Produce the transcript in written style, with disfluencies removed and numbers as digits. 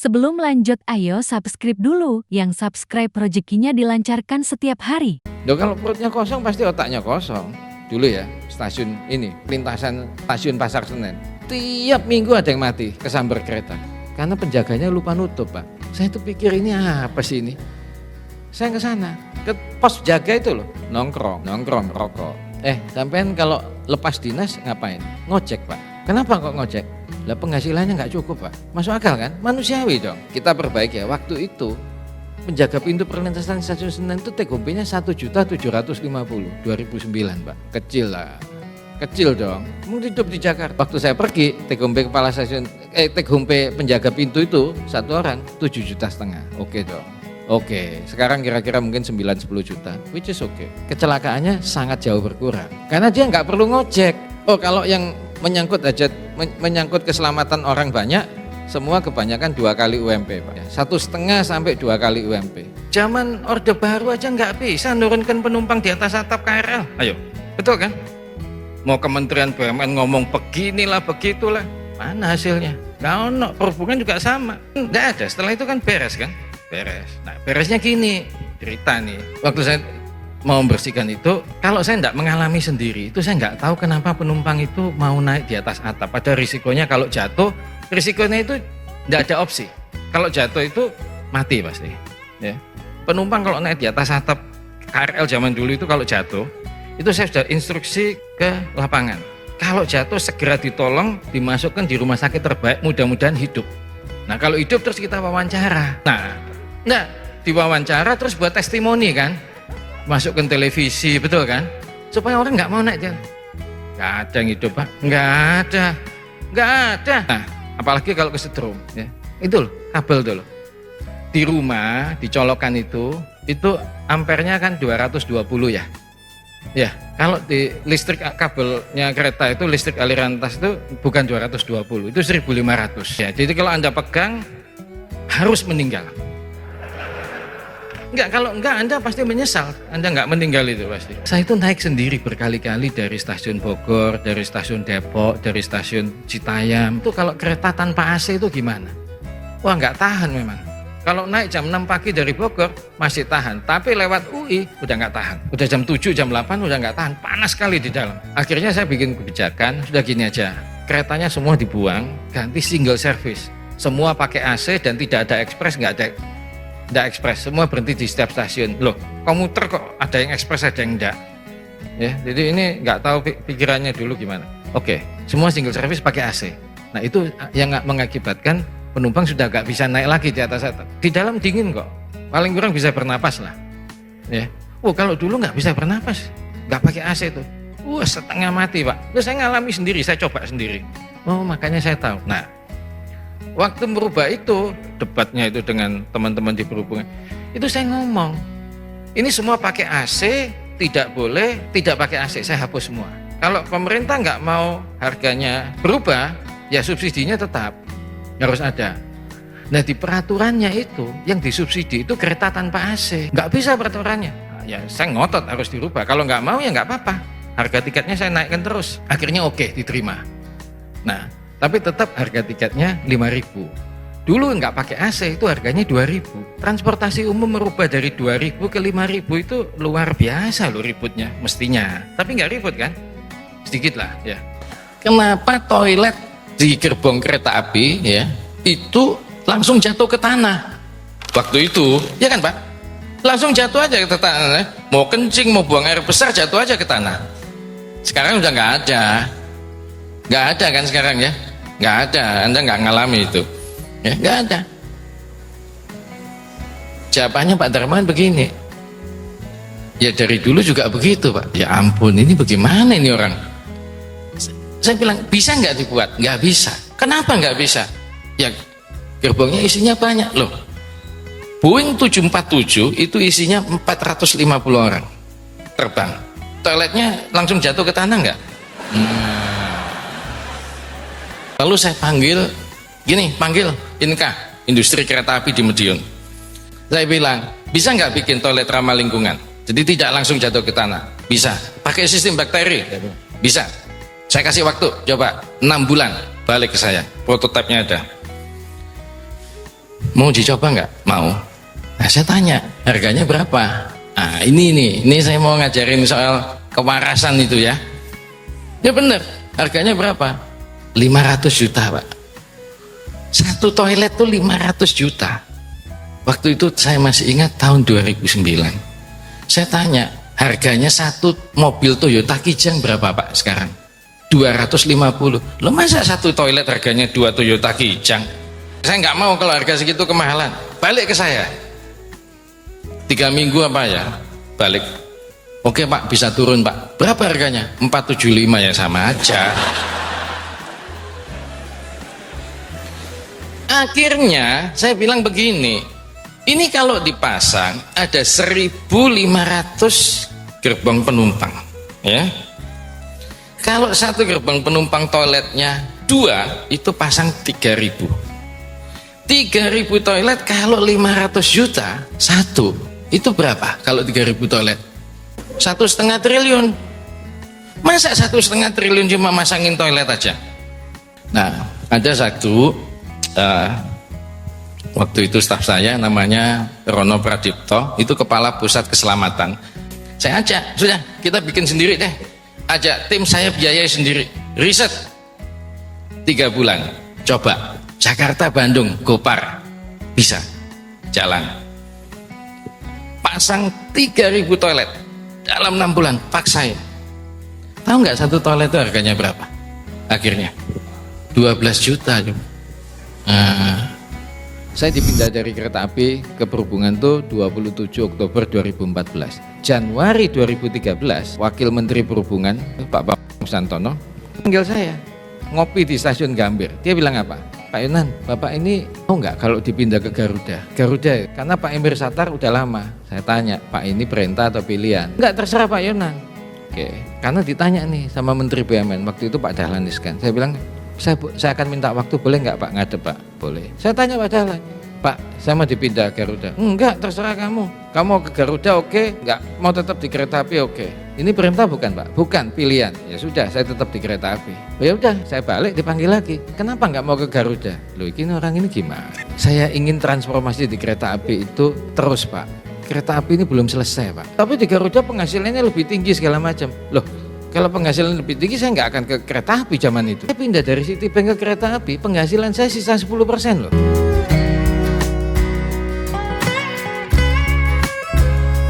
Sebelum lanjut, ayo subscribe dulu. Yang subscribe rezekinya dilancarkan setiap hari. Loh, kalau perutnya kosong pasti otaknya kosong. Dulu ya, stasiun ini, lintasan stasiun Pasar Senen. Tiap minggu ada yang mati kesambar kereta. Karena penjaganya lupa nutup, Pak. Saya tuh pikir ini apa sih ini? Saya ke sana, ke pos jaga itu loh, nongkrong, rokok. Sampean kalau lepas dinas ngapain? Ngojek, Pak. Kenapa kok ngojek? Lah penghasilannya nggak cukup, Pak. Masuk akal kan? Manusiawi dong. Kita perbaiki ya. Waktu itu penjaga pintu perlintasan stasiun Senen itu take home-nya 1.750.000 2009, Pak. Kecil lah. Kecil dong. Mau hidup di Jakarta. Waktu saya pergi, take home kepala stasiun take home penjaga pintu itu satu orang 7,5 juta. Oke dong. Oke, sekarang kira-kira mungkin 9-10 juta, which is okay. Kecelakaannya sangat jauh berkurang. Karena dia nggak perlu ngojek. Oh, kalau yang menyangkut menyangkut keselamatan orang banyak, semua kebanyakan 2 kali UMP, Pak. 1,5 sampai 2 kali UMP. Zaman Orde Baru aja nggak bisa nurunkan penumpang di atas atap KRL. Ayo, betul kan? Mau Kementerian BUMN ngomong beginilah begitulah, mana hasilnya? Nggak ono. Perhubungan juga sama, nggak ada. Setelah itu kan beres kan? Beres. Nah, beresnya gini, cerita nih. Waktu saya mau membersihkan itu, kalau saya tidak mengalami sendiri, itu saya nggak tahu kenapa penumpang itu mau naik di atas atap. Pada risikonya kalau jatuh, risikonya itu tidak ada opsi. Kalau jatuh itu mati pasti. Ya. Penumpang kalau naik di atas atap KRL zaman dulu itu kalau jatuh, itu saya sudah instruksi ke lapangan. Kalau jatuh segera ditolong, dimasukkan di rumah sakit terbaik, mudah-mudahan hidup. Nah kalau hidup terus kita wawancara. Nah diwawancara terus buat testimoni kan. Masukkan televisi, betul kan? Supaya orang nggak mau naik jalan. Nggak ada yang hidup, Pak. Nggak ada. Nah, apalagi kalau kesetrum, ya. Itu loh, kabel itu loh. Di rumah, dicolokkan itu ampernya kan 220 ya. Ya, kalau di listrik kabelnya kereta itu, listrik aliran atas itu bukan 220, itu 1.500. Ya, jadi kalau Anda pegang, harus meninggal. Kalau enggak Anda pasti menyesal, Anda enggak meninggal itu pasti. Saya itu naik sendiri berkali-kali dari stasiun Bogor, dari stasiun Depok, dari stasiun Citayam. Itu kalau kereta tanpa AC itu gimana? Wah enggak tahan memang. Kalau naik jam 6 pagi dari Bogor masih tahan, tapi lewat UI udah enggak tahan. Udah jam 7, jam 8 udah enggak tahan, panas sekali di dalam. Akhirnya saya bikin kebijakan, sudah gini aja. Keretanya semua dibuang, ganti single service. Semua pakai AC dan tidak ada ekspres, enggak ekspres, semua berhenti di setiap stasiun. Loh, komuter kok ada yang ekspres, ada yang enggak. Ya, jadi ini nggak tahu pikirannya dulu gimana. Oke, semua single service pakai AC. Nah itu yang mengakibatkan penumpang sudah nggak bisa naik lagi di atas atap. Di dalam dingin kok, paling kurang bisa bernapas lah. Ya, kalau dulu nggak bisa bernapas, nggak pakai AC itu. Setengah mati, Pak. Terus saya ngalami sendiri, saya coba sendiri. Oh, makanya saya tahu. Nah, waktu merubah itu, debatnya itu dengan teman-teman di perhubungan, itu saya ngomong, ini semua pakai AC, tidak boleh tidak pakai AC, saya hapus semua. Kalau pemerintah nggak mau harganya berubah, ya subsidinya tetap harus ada. Nah di peraturannya itu, yang disubsidi itu kereta tanpa AC, nggak bisa peraturannya. Nah, ya saya ngotot harus dirubah, kalau nggak mau ya nggak apa-apa, harga tiketnya saya naikkan terus. Akhirnya oke, diterima. Nah tapi tetap harga tiketnya 5.000. Dulu nggak pakai AC itu harganya 2.000. Transportasi umum merubah dari 2.000 ke 5.000 itu luar biasa loh ributnya mestinya. Tapi nggak ribut kan? Sedikit lah ya. Kenapa toilet di gerbong kereta api ya itu langsung jatuh ke tanah? Waktu itu ya kan Pak? Langsung jatuh aja ke tanah. Mau kencing mau buang air besar jatuh aja ke tanah. Sekarang udah nggak ada. Nggak ada kan sekarang ya? Nggak ada, Anda nggak ngalami itu ya, nggak ada. Jawabannya Pak Darmawan begini, ya dari dulu juga begitu Pak. Ya ampun, ini bagaimana ini orang? Saya bilang, bisa nggak dibuat? Nggak bisa. Kenapa nggak bisa? Ya gerbongnya isinya banyak loh. Boeing 747 itu isinya 450 orang terbang. Toiletnya langsung jatuh ke tanah nggak? Lalu saya panggil INKA, Industri Kereta Api di Madiun. Saya bilang, bisa nggak bikin toilet ramah lingkungan? Jadi tidak langsung jatuh ke tanah. Bisa. Pakai sistem bakteri? Bisa. Saya kasih waktu, coba 6 bulan balik ke saya. Prototipenya ada. Mau dicoba nggak? Mau. Nah, saya tanya, harganya berapa? Nah, ini saya mau ngajarin soal kewarasan itu ya. Ya bener, harganya berapa? 500 juta, Pak. Satu toilet tuh 500 juta. Waktu itu saya masih ingat tahun 2009. Saya tanya, harganya satu mobil Toyota Kijang berapa, Pak, sekarang? 250. Loh, masa satu toilet harganya 2 Toyota Kijang? Saya nggak mau kalau harga segitu kemahalan. Balik ke saya. 3 minggu apa ya? Balik. Oke, Pak, bisa turun, Pak. Berapa harganya? 475, ya sama aja. Akhirnya saya bilang begini, ini kalau dipasang ada 1.500 gerbong penumpang, ya. Kalau satu gerbong penumpang toiletnya 2, itu pasang 3.000. 3.000 toilet kalau 500 juta satu, itu berapa? Kalau 3.000 toilet 1,5 triliun. Masa 1,5 triliun cuma masangin toilet aja? Nah, ada satu waktu itu staf saya namanya Rono Pradipto, itu kepala pusat keselamatan. Saya ajak, sudah kita bikin sendiri deh, ajak tim saya biayai sendiri, riset 3 bulan, coba Jakarta Bandung Gopar bisa jalan, pasang 3.000 toilet dalam 6 bulan, paksain. Tahu nggak satu toilet itu harganya berapa? Akhirnya 12 juta. Saya dipindah dari kereta api ke perhubungan tuh 27 Oktober 2014. Januari 2013, Wakil Menteri Perhubungan Pak Bambang Susantono panggil saya ngopi di stasiun Gambir. Dia bilang apa? Pak Yonan, Bapak ini mau nggak kalau dipindah ke Garuda? Garuda, karena Pak Emir Sattar udah lama. Saya tanya, Pak ini perintah atau pilihan? Enggak, terserah Pak Yonan. Oke, karena ditanya nih sama Menteri BUMN, waktu itu Pak Dahlan Iskan. Saya bilang, saya akan minta waktu, boleh nggak Pak ngadep Pak? Boleh. Saya tanya Pak Dahlan, Pak, saya mau dipindah Garuda. Enggak, terserah kamu. Kamu mau ke Garuda oke, enggak mau tetap di kereta api oke. Ini perintah bukan Pak? Bukan, pilihan. Ya sudah, saya tetap di kereta api. Oh, ya udah, saya balik dipanggil lagi. Kenapa enggak mau ke Garuda? Loh, ini orang ini gimana? Saya ingin transformasi di kereta api itu terus Pak. Kereta api ini belum selesai Pak. Tapi di Garuda penghasilannya lebih tinggi segala macam. Loh, kalau penghasilan lebih tinggi saya nggak akan ke kereta api zaman itu. Saya pindah dari Citibank ke kereta api, penghasilan saya sisa 10% loh.